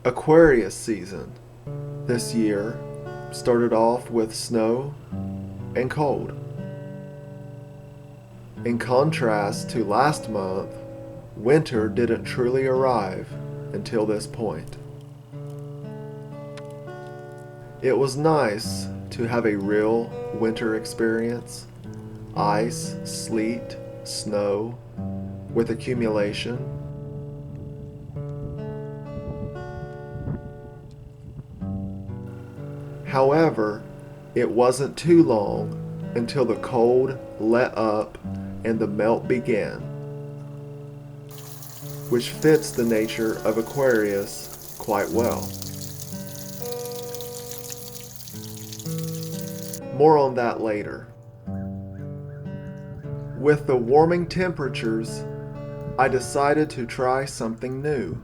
Aquarius season this year started off with snow and cold. In contrast to last month, winter didn't truly arrive until this point. It was nice to have a real winter experience: ice, sleet, snow, with accumulation. However, it wasn't too long until the cold let up and the melt began, which fits the nature of Aquarius quite well. More on that later. With the warming temperatures, I decided to try something new.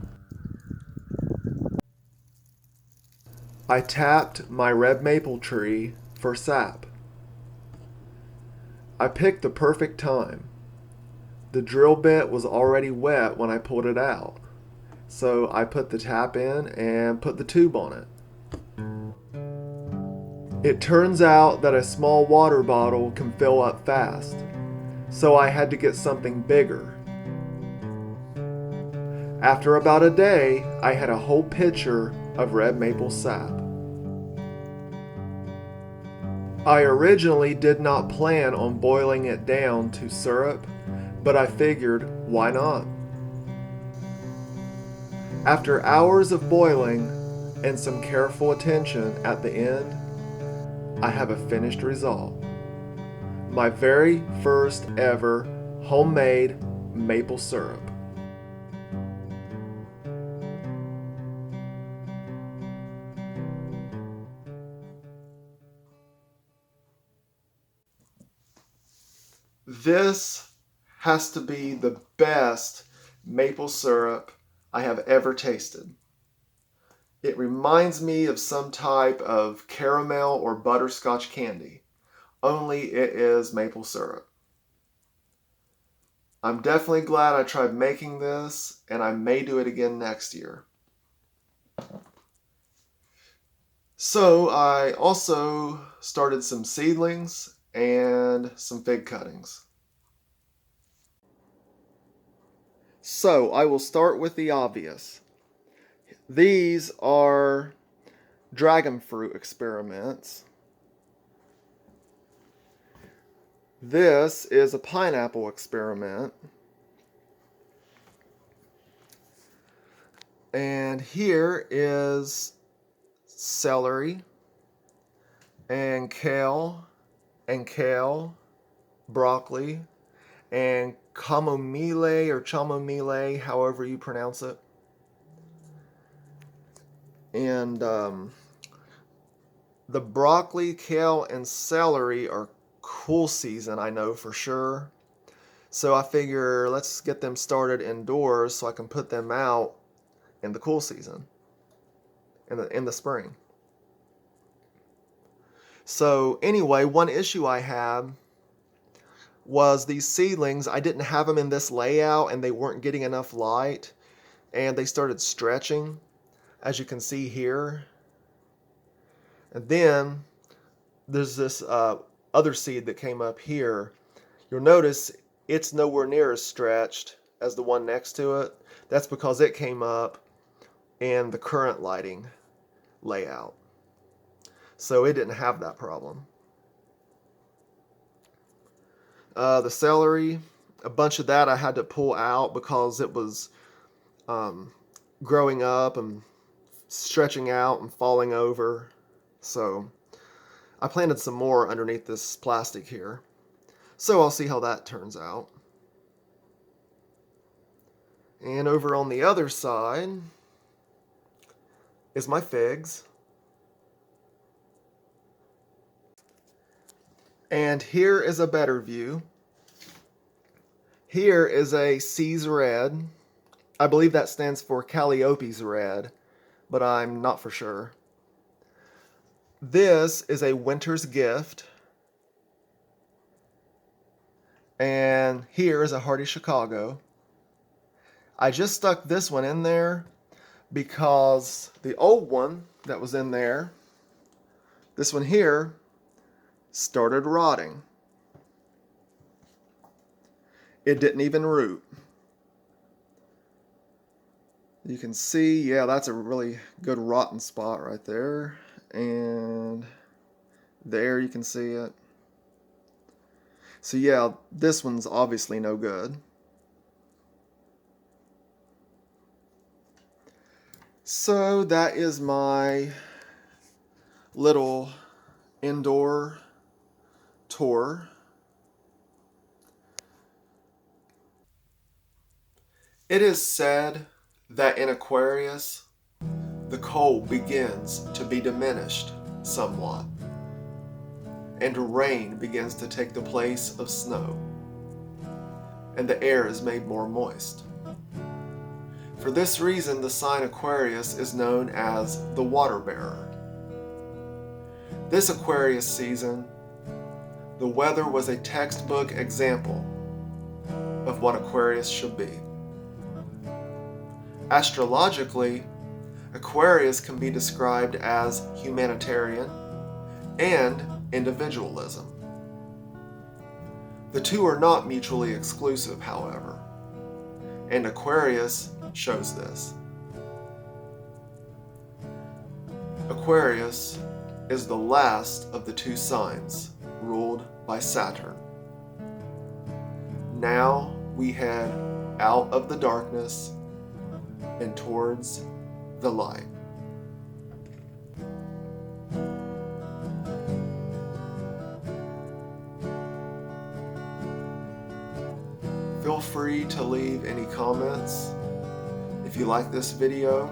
I tapped my red maple tree for sap. I picked the perfect time. The drill bit was already wet when I pulled it out, so I put the tap in and put the tube on it. It turns out that a small water bottle can fill up fast, so I had to get something bigger. After about a day, I had a whole pitcher of red maple sap. I originally did not plan on boiling it down to syrup, but I figured, why not? After hours of boiling and some careful attention at the end, I have a finished result. My very first ever homemade maple syrup. This has to be the best maple syrup I have ever tasted. It reminds me of some type of caramel or butterscotch candy, only it is maple syrup. I'm definitely glad I tried making this, and I may do it again next year. So I also started some seedlings and some fig cuttings. So I will start with the obvious. These are dragon fruit experiments. This is a pineapple experiment. And here is celery and kale, broccoli, and chamomile, however you pronounce it. And the broccoli, kale, and celery are cool season, I know for sure. So I figure let's get them started indoors so I can put them out in the cool season, in the spring. So anyway, one issue I had was these seedlings. I didn't have them in this layout and they weren't getting enough light, and they started stretching, as you can see here. And then there's this other seed that came up here. You'll notice it's nowhere near as stretched as the one next to it. That's because it came up in the current lighting layout. So it didn't have that problem. The celery, a bunch of that I had to pull out because it was growing up and stretching out and falling over. So I planted some more underneath this plastic here. So I'll see how that turns out. And over on the other side is my figs. And here is a better view. Here is a C's red. I believe that stands for Calliope's red, but I'm not for sure. This is a winter's gift. And here is a Hardy Chicago. I just stuck this one in there because the old one that was in there, this one here, started rotting. It didn't even root. You can see, yeah, that's a really good rotten spot right there. And there you can see it. So yeah, this one's obviously no good. So that is my little indoor tour. It is said that in Aquarius, the cold begins to be diminished somewhat, and rain begins to take the place of snow, and the air is made more moist. For this reason, the sign Aquarius is known as the water bearer. This Aquarius season, the weather was a textbook example of what Aquarius should be. Astrologically, Aquarius can be described as humanitarian and individualism. The two are not mutually exclusive, however, and Aquarius shows this. Aquarius is the last of the two signs ruled by Saturn. Now we head out of the darkness and towards the light. Feel free to leave any comments. If you like this video,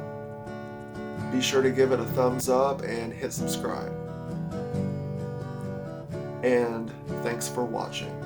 be sure to give it a thumbs up and hit subscribe. And thanks for watching.